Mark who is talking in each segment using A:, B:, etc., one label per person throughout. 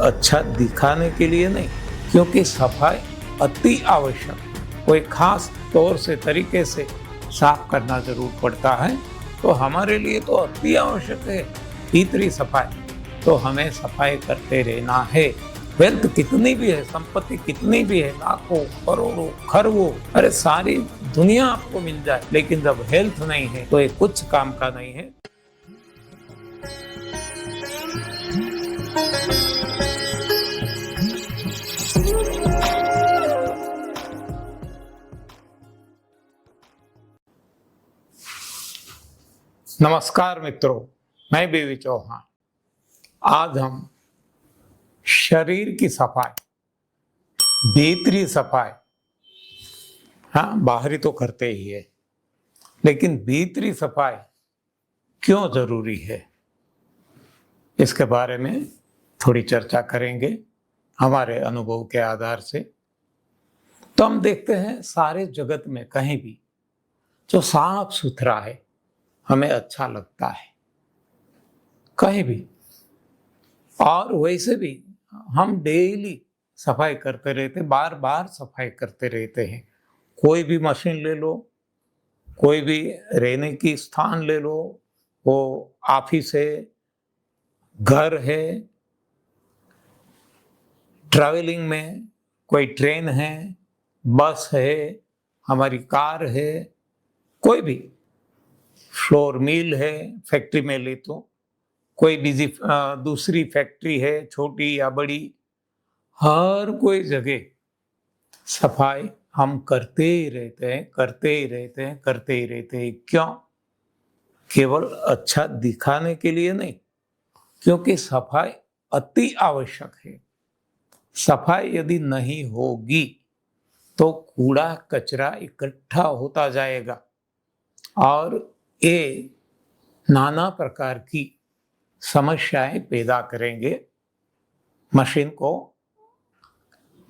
A: अच्छा दिखाने के लिए नहीं, क्योंकि सफाई अति आवश्यक। कोई खास तौर से तरीके से साफ करना जरूर पड़ता है, तो हमारे लिए तो अति आवश्यक है भीतरी सफाई। तो हमें सफाई करते रहना है। वेल्थ कितनी भी है, संपत्ति कितनी भी है, लाखों करोड़ों खरबों, अरे सारी दुनिया आपको मिल जाए, लेकिन जब हेल्थ नहीं है तो ये कुछ काम का नहीं है। नमस्कार मित्रों, मैं बीवी चौहान। आज हम शरीर की सफाई, भीतरी सफाई, हाँ बाहरी तो करते ही है, लेकिन भीतरी सफाई क्यों जरूरी है, इसके बारे में थोड़ी चर्चा करेंगे हमारे अनुभव के आधार से। तो हम देखते हैं सारे जगत में कहीं भी जो साफ सुथरा है हमें अच्छा लगता है, कहीं भी। और वैसे भी हम डेली सफाई करते रहते, बार बार सफाई करते रहते हैं। कोई भी मशीन ले लो, कोई भी रहने की स्थान ले लो, वो ऑफिस है, घर है, ट्रैवलिंग में कोई ट्रेन है, बस है, हमारी कार है, कोई भी फ्लोर मिल है, फैक्ट्री में ले तो कोई बिजी दूसरी फैक्ट्री है, छोटी या बड़ी, हर कोई जगह सफाई हम करते ही रहते हैं, करते ही रहते हैं, करते ही रहते हैं। क्यों? केवल अच्छा दिखाने के लिए नहीं, क्योंकि सफाई अति आवश्यक है। सफाई यदि नहीं होगी तो कूड़ा कचरा इकट्ठा होता जाएगा और ये नाना प्रकार की समस्याएं पैदा करेंगे। मशीन को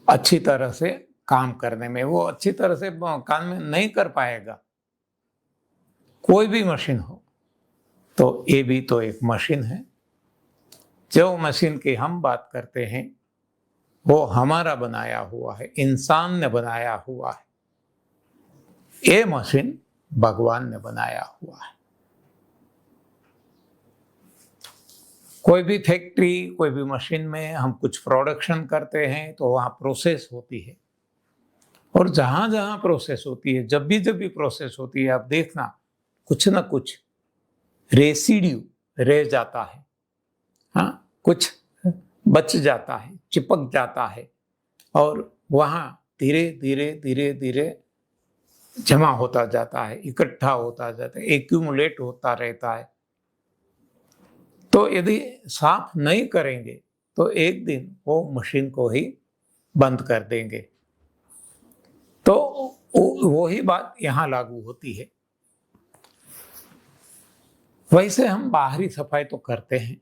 A: अच्छी तरह से काम करने में, वो अच्छी तरह से काम में नहीं कर पाएगा। कोई भी मशीन हो, तो ये भी तो एक मशीन है। जो मशीन की हम बात करते हैं वो हमारा बनाया हुआ है, इंसान ने बनाया हुआ है। ये मशीन भगवान ने बनाया हुआ है। कोई भी फैक्ट्री, कोई भी मशीन में हम कुछ प्रोडक्शन करते हैं तो वहाँ प्रोसेस होती है, और जहाँ जहाँ प्रोसेस होती है, जब भी प्रोसेस होती है, आप देखना कुछ ना कुछ रेसिड्यू रह जाता है, हाँ कुछ बच जाता है, चिपक जाता है, और वहाँ धीरे धीरे धीरे धीरे जमा होता जाता है, इकट्ठा होता जाता है, एक्यूमुलेट होता रहता है। तो यदि साफ नहीं करेंगे तो एक दिन वो मशीन को ही बंद कर देंगे। तो वही बात यहाँ लागू होती है। वैसे हम बाहरी सफाई तो करते हैं,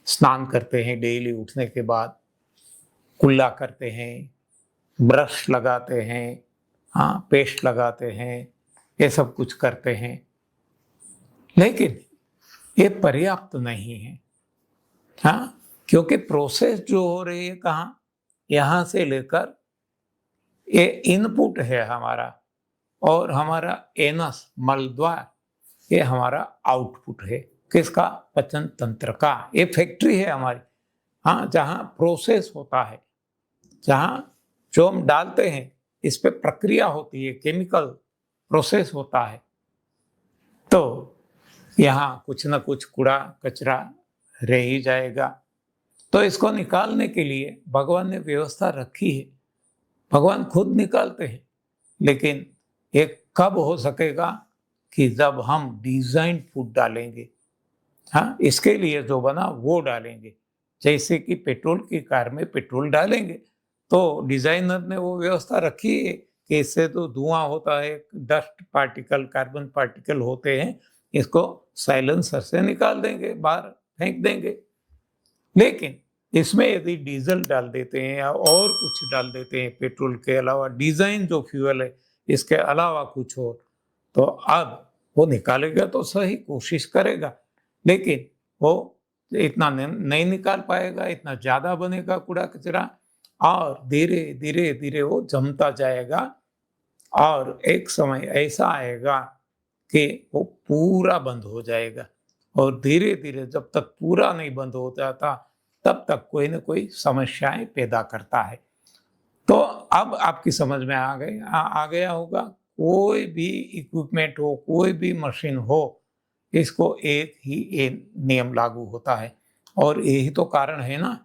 A: स्नान करते हैं, डेली उठने के बाद कुल्ला करते हैं, ब्रश लगाते हैं, हाँ पेस्ट लगाते हैं, ये सब कुछ करते हैं, लेकिन ये पर्याप्त नहीं है। हाँ, क्योंकि प्रोसेस जो हो रही है कहाँ, यहाँ से लेकर ये इनपुट है हमारा, और हमारा एनस मलद्वार ये हमारा आउटपुट है। किसका? पचन तंत्र का। ये फैक्ट्री है हमारी, हाँ जहाँ प्रोसेस होता है, जहाँ जो हम डालते हैं इस पे प्रक्रिया होती है, केमिकल प्रोसेस होता है। तो यहाँ कुछ ना कुछ कूड़ा कचरा रह ही जाएगा। तो इसको निकालने के लिए भगवान ने व्यवस्था रखी है, भगवान खुद निकालते हैं, लेकिन ये कब हो सकेगा कि जब हम डिजाइन फूड डालेंगे। हाँ, इसके लिए जो बना वो डालेंगे। जैसे कि पेट्रोल की कार में पेट्रोल डालेंगे तो डिजाइनर ने वो व्यवस्था रखी है कि इससे तो धुआं होता है, डस्ट पार्टिकल, कार्बन पार्टिकल होते हैं, इसको साइलेंसर से निकाल देंगे, बाहर फेंक देंगे। लेकिन इसमें यदि डीजल डाल देते हैं या और कुछ डाल देते हैं, पेट्रोल के अलावा डिजाइन जो फ्यूल है इसके अलावा कुछ हो, तो अब वो निकालेगा तो सही कोशिश करेगा, लेकिन वो इतना नहीं निकाल पाएगा, इतना ज़्यादा बनेगा कूड़ा कचरा और धीरे धीरे धीरे वो जमता जाएगा और एक समय ऐसा आएगा कि वो पूरा बंद हो जाएगा और धीरे धीरे जब तक पूरा नहीं बंद हो जाता तब तक कोई न कोई समस्याएं पैदा करता है। तो अब आपकी समझ में आ गया होगा, कोई भी इक्विपमेंट हो, कोई भी मशीन हो, इसको एक ही नियम लागू होता है और यही तो कारण है ना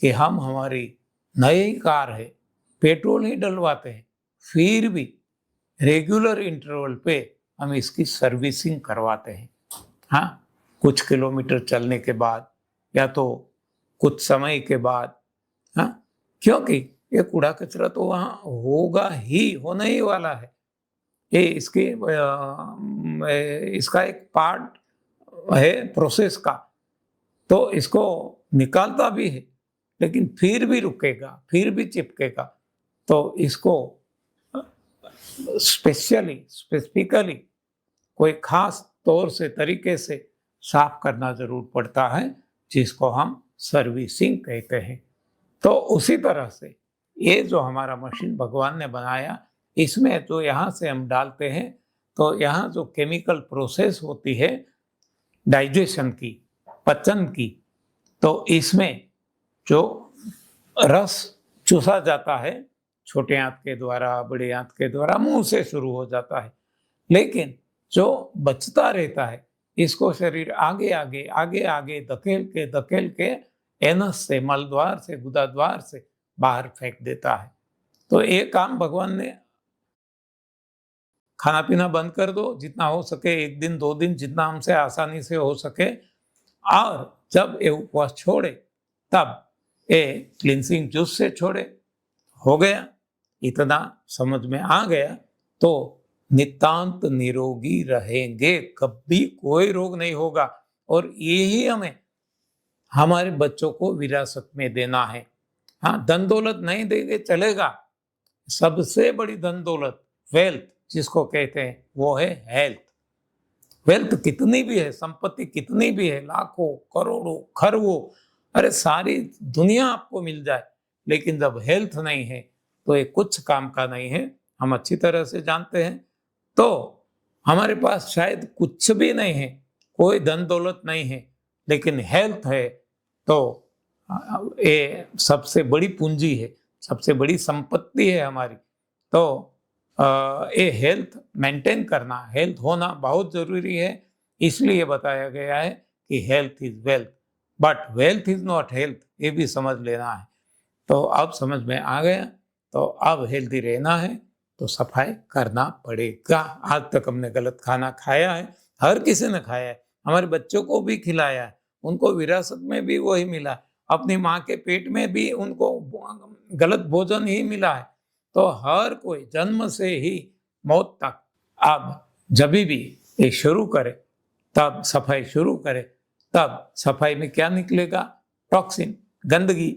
A: कि हम हमारी नई कार है पेट्रोल ही डलवाते हैं, फिर भी रेगुलर इंटरवल पे हम इसकी सर्विसिंग करवाते हैं। हाँ, कुछ किलोमीटर चलने के बाद या तो कुछ समय के बाद। हाँ, क्योंकि ये कूड़ा कचरा तो वहाँ होगा ही, होने ही वाला है। ये इसका एक पार्ट है प्रोसेस का, तो इसको निकालता भी है लेकिन फिर भी रुकेगा, फिर भी चिपकेगा। तो इसको स्पेसिफिकली कोई खास तौर से तरीके से साफ करना जरूर पड़ता है, जिसको हम सर्विसिंग कहते हैं। तो उसी तरह से ये जो हमारा मशीन भगवान ने बनाया, इसमें जो यहाँ से हम डालते हैं तो यहाँ जो केमिकल प्रोसेस होती है डाइजेशन की, पचन की, तो इसमें जो रस चूसा जाता है छोटे आंत के द्वारा, बड़े आंत के द्वारा, मुंह से शुरू हो जाता है, लेकिन जो बचता रहता है इसको शरीर आगे आगे आगे आगे धकेल के एनस से, मलद्वार से, गुदाद्वार से बाहर फेंक देता है। तो ये काम भगवान ने, खाना पीना बंद कर दो जितना हो सके, 1 दिन 2 दिन जितना हमसे आसानी से हो सके, और जब ये उपवास छोड़े तब ये क्लिनसिंग जूस से छोड़े। हो गया, इतना समझ में आ गया तो नितांत निरोगी रहेंगे, कभी कोई रोग नहीं होगा। और यही हमें हमारे बच्चों को विरासत में देना है। हाँ, धन दौलत नहीं देंगे चलेगा, सबसे बड़ी धन दौलत, वेल्थ जिसको कहते हैं, वो है हेल्थ। वेल्थ कितनी भी है, संपत्ति कितनी भी है, लाखों करोड़ों खरबों, अरे सारी दुनिया आपको मिल जाए, लेकिन जब हेल्थ नहीं है तो ये कुछ काम का नहीं है। हम अच्छी तरह से जानते हैं। तो हमारे पास शायद कुछ भी नहीं है, कोई धन दौलत नहीं है, लेकिन हेल्थ है तो ये सबसे बड़ी पूंजी है, सबसे बड़ी संपत्ति है हमारी। तो ये हेल्थ मेंटेन करना, हेल्थ होना बहुत जरूरी है। इसलिए बताया गया है कि health is wealth, but wealth is not health, ये भी समझ लेना है। तो अब समझ में आ गया। तो अब हेल्दी रहना है तो सफाई करना पड़ेगा। आज तक हमने गलत खाना खाया है, हर किसी ने खाया है, हमारे बच्चों को भी खिलाया है, उनको विरासत में भी वही मिला, अपनी माँ के पेट में भी उनको गलत भोजन ही मिला है। तो हर कोई जन्म से ही मौत तक अब जब भी ये शुरू करे, तब सफाई शुरू करे, तब सफाई में क्या निकलेगा? टॉक्सिन, गंदगी।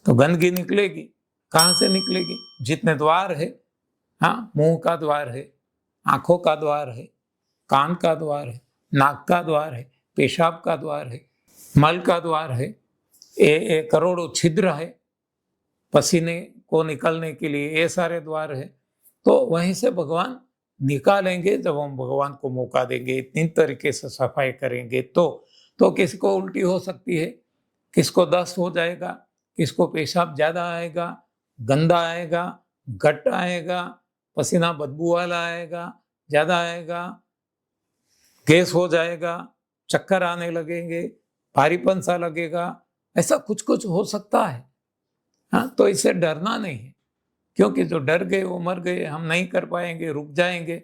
A: तो गंदगी निकलेगी, कहाँ से निकलेगी? जितने द्वार है, हाँ, मुंह का द्वार है, आंखों का द्वार है, कान का द्वार है, नाक का द्वार है, पेशाब का द्वार है, मल का द्वार है, ये करोड़ों छिद्र है पसीने को निकलने के लिए, ये सारे द्वार है। तो वहीं से भगवान निकालेंगे जब हम भगवान को मौका देंगे, इतनी तरीके से सफाई करेंगे। तो किसी को उल्टी हो सकती है, किसको दस्त हो जाएगा, किसको पेशाब ज्यादा आएगा, गंदा आएगा, घट आएगा, पसीना बदबू वाला आएगा, ज्यादा आएगा, गैस हो जाएगा, चक्कर आने लगेंगे, भारीपन सा लगेगा, ऐसा कुछ कुछ हो सकता है। हाँ, तो इससे डरना नहीं है, क्योंकि जो डर गए वो मर गए, हम नहीं कर पाएंगे, रुक जाएंगे,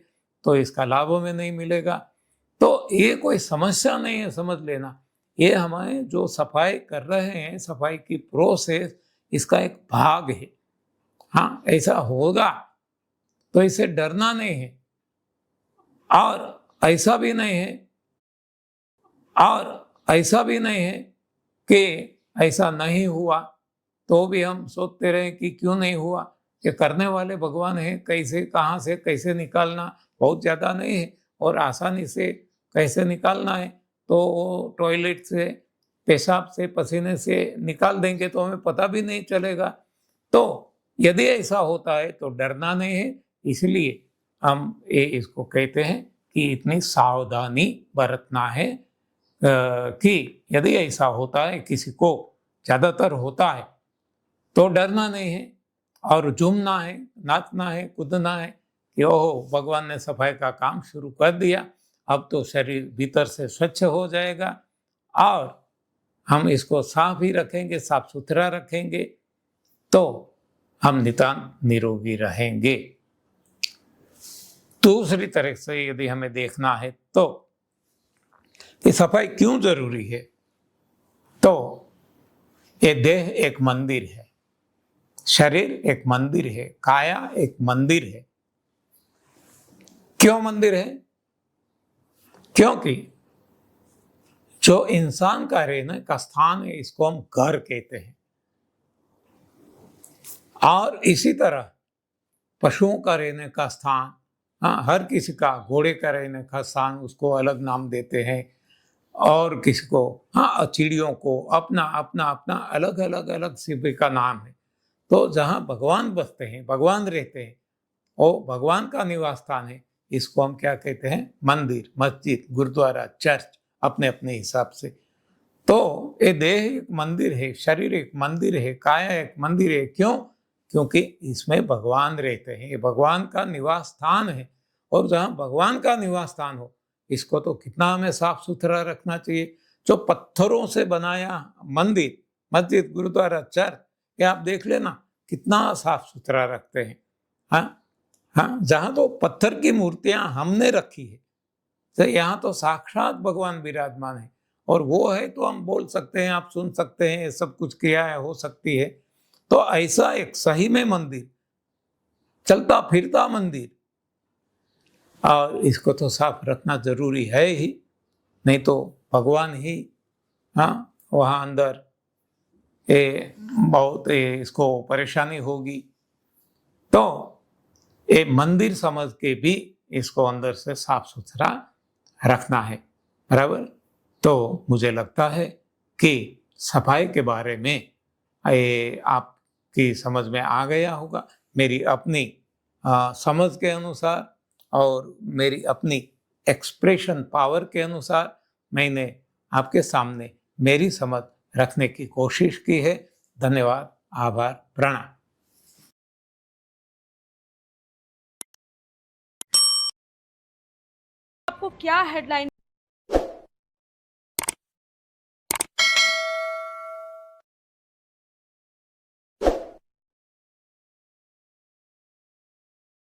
A: तो इसका लाभ हमें नहीं मिलेगा। तो ये कोई समस्या नहीं है, समझ लेना। ये हमें जो सफाई कर रहे हैं, सफाई की प्रोसेस, इसका एक भाग है। हाँ, ऐसा होगा तो इससे डरना नहीं है। और ऐसा भी नहीं है कि ऐसा नहीं हुआ तो भी हम सोचते रहे कि क्यों नहीं हुआ। कि करने वाले भगवान हैं, कैसे, कहाँ से कैसे निकालना बहुत ज़्यादा नहीं है, और आसानी से कैसे निकालना है। तो टॉयलेट से पेशाब से पसीने से निकाल देंगे तो हमें पता भी नहीं चलेगा। तो यदि ऐसा होता है तो डरना नहीं है, इसलिए हम ये इसको कहते हैं कि इतनी सावधानी बरतना है कि यदि ऐसा होता है, किसी को ज़्यादातर होता है, तो डरना नहीं है और झूमना है, नाचना है, कूदना है कि ओहो भगवान ने सफाई का काम शुरू कर दिया, अब तो शरीर भीतर से स्वच्छ हो जाएगा और हम इसको साफ ही रखेंगे, साफ सुथरा रखेंगे तो हम नितांत निरोगी रहेंगे। दूसरी तरह से यदि हमें देखना है तो ये सफाई क्यों जरूरी है, तो ये देह एक मंदिर है, शरीर एक मंदिर है, काया एक मंदिर है। क्यों मंदिर है? क्योंकि जो इंसान का रहने का स्थान है इसको हम घर कहते हैं, और इसी तरह पशुओं का रहने का स्थान, हाँ, हर किसी का, घोड़े का रहने का स्थान उसको अलग नाम देते हैं, और किसी को, हाँ, चिड़ियों को अपना अपना अपना अलग अलग अलग शिव का नाम है। तो जहाँ भगवान बसते हैं, भगवान रहते हैं, वो भगवान का निवास स्थान है, इसको हम क्या कहते हैं? मंदिर, मस्जिद, गुरुद्वारा, चर्च, अपने अपने हिसाब से। तो ये देह एक मंदिर है, शरीर एक मंदिर है, काया एक मंदिर है। क्यों? क्योंकि इसमें भगवान रहते हैं, ये भगवान का निवास स्थान है। और जहाँ भगवान का निवास स्थान हो, इसको तो कितना हमें साफ सुथरा रखना चाहिए। जो पत्थरों से बनाया मंदिर, मस्जिद, गुरुद्वारा, चर्च, ये आप देख लेना कितना साफ सुथरा रखते हैं। हाँ हाँ, जहाँ तो पत्थर की मूर्तियां हमने रखी है, तो यहाँ तो साक्षात भगवान विराजमान है, और वो है तो हम बोल सकते हैं, आप सुन सकते हैं, ये सब कुछ क्रिया हो सकती है। तो ऐसा एक सही में मंदिर, चलता फिरता मंदिर, और इसको तो साफ रखना जरूरी है ही, नहीं तो भगवान ही, हाँ, वहाँ अंदर ये बहुत इसको परेशानी होगी। तो ये मंदिर समझ के भी इसको अंदर से साफ सुथरा रखना है, बराबर। तो मुझे लगता है कि सफाई के बारे में ये आपकी समझ में आ गया होगा। मेरी अपनी समझ के अनुसार और मेरी अपनी एक्सप्रेशन पावर के अनुसार मैंने आपके सामने मेरी समझ रखने की कोशिश की है। धन्यवाद, आभार, प्रणाम।
B: आपको क्या हेडलाइन